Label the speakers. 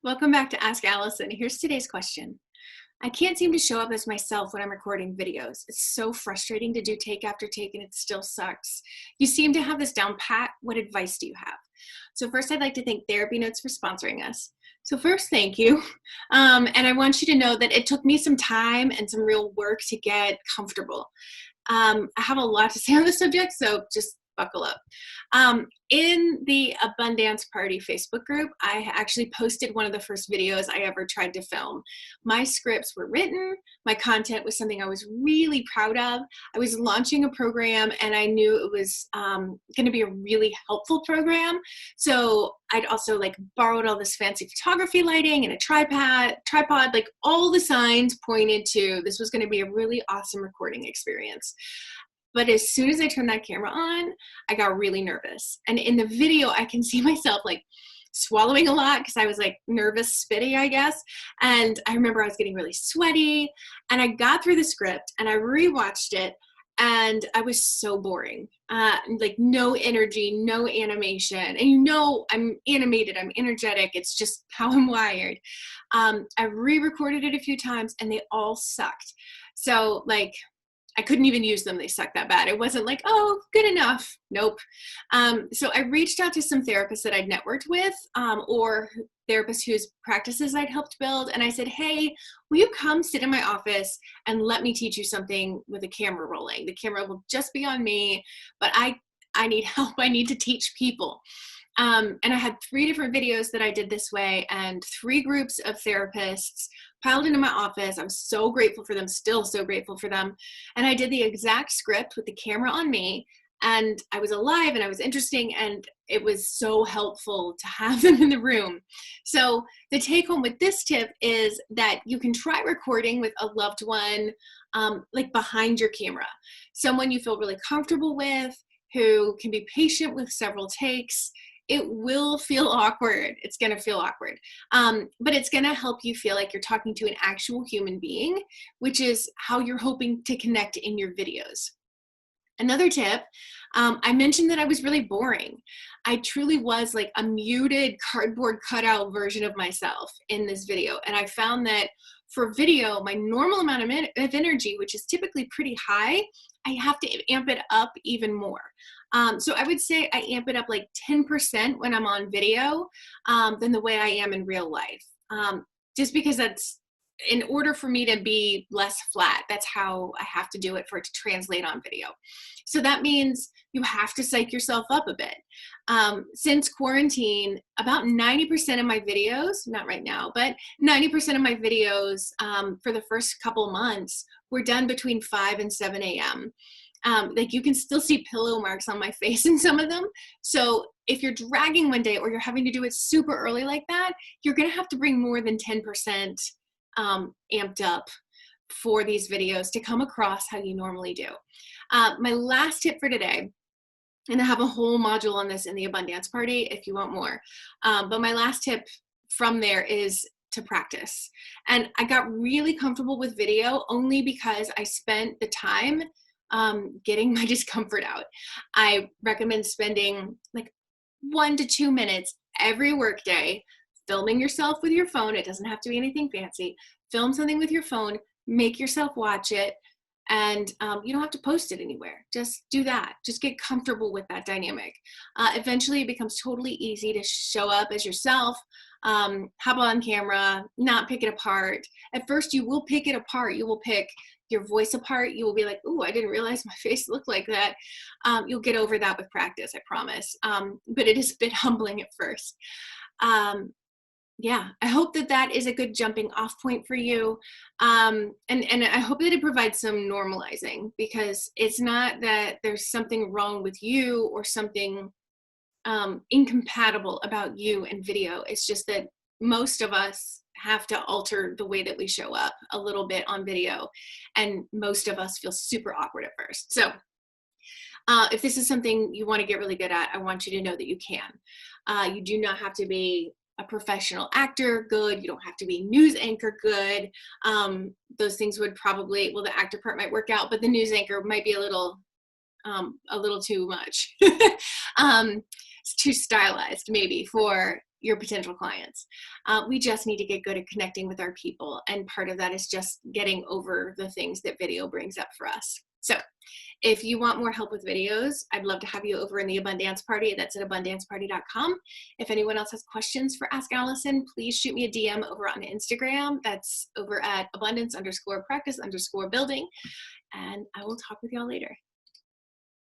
Speaker 1: Welcome back to Ask Allison. Here's today's question. I can't seem to show up as myself when I'm recording videos. It's so frustrating to do take after take and it still sucks. You seem to have this down pat. What advice do you have? So first, I'd like to thank Therapy Notes for sponsoring us. So first, thank you. And I want you to know that it took me some time and some real work to get comfortable. I have a lot to say on the subject, so just buckle up. In the Abundance Party Facebook group, I actually posted one of the first videos I ever tried to film. My scripts were written, my content was something I was really proud of. I was launching a program and I knew it was going to be a really helpful program. So I'd also borrowed all this fancy photography lighting and a tripod, like all the signs pointed to this was going to be a really awesome recording experience. But as soon as I turned that camera on, I got really nervous. And in the video, I can see myself swallowing a lot because I was nervous, spitty, I guess. And I remember I was getting really sweaty. And I got through the script and I rewatched it and I was so boring. No energy, no animation. And I'm animated, I'm energetic. It's just how I'm wired. I re-recorded it a few times and they all sucked. So I couldn't even use them. They sucked that bad. It wasn't oh, good enough. Nope. So I reached out to some therapists that I'd networked with or therapists whose practices I'd helped build. And I said, hey, will you come sit in my office and let me teach you something with a camera rolling? The camera will just be on me, but I need help. I need to teach people. And I had 3 different videos that I did this way and 3 groups of therapists piled into my office. I'm so grateful for them, still so grateful for them. And I did the exact script with the camera on me and I was alive and I was interesting and it was so helpful to have them in the room. So the take home with this tip is that you can try recording with a loved one behind your camera. Someone you feel really comfortable with, who can be patient with several takes. It will feel awkward. It's going to feel awkward. But it's going to help you feel like you're talking to an actual human being, which is how you're hoping to connect in your videos. Another tip, I mentioned that I was really boring. I truly was a muted cardboard cutout version of myself in this video. And I found that for video, my normal amount of energy, which is typically pretty high, I have to amp it up even more. So I would say I amp it up 10% when I'm on video than the way I am in real life. Just because that's, in order for me to be less flat, that's how I have to do it for it to translate on video. So that means you have to psych yourself up a bit. Since quarantine, about 90% of my videos, not right now, but 90% of my videos for the first couple months were done between 5 and 7 a.m. You can still see pillow marks on my face in some of them. So if you're dragging one day or you're having to do it super early like that, you're going to have to bring more than 10% amped up for these videos to come across how you normally do. My last tip for today, and I have a whole module on this in the Abundance Party if you want more, but my last tip from there is to practice. And I got really comfortable with video only because I spent the time getting my discomfort out. I recommend spending 1 to 2 minutes every workday filming yourself with your phone. It doesn't have to be anything fancy. Film something with your phone, make yourself watch it, and you don't have to post it anywhere. Just do that. Just get comfortable with that dynamic. Eventually, it becomes totally easy to show up as yourself, hop on camera, not pick it apart. At first, you will pick it apart. You will pick your voice apart. You will be like, "Ooh, I didn't realize my face looked like that." You'll get over that with practice, I promise. But it is a bit humbling at first. Yeah, I hope that is a good jumping off point for you. And I hope that it provides some normalizing, because it's not that there's something wrong with you or something incompatible about you and video. It's just that most of us have to alter the way that we show up a little bit on video. And most of us feel super awkward at first. So if this is something you want to get really good at, I want you to know that you can. You do not have to be a professional actor good. You don't have to be news anchor good. Those things would probably, well, the actor part might work out, but the news anchor might be a little too much. It's too stylized maybe for your potential clients. We just need to get good at connecting with our people. And part of that is just getting over the things that video brings up for us. So if you want more help with videos, I'd love to have you over in the Abundance Party. That's at abundanceparty.com. If anyone else has questions for Ask Allison, please shoot me a DM over on Instagram. That's over at abundance_practice_building. And I will talk with y'all later.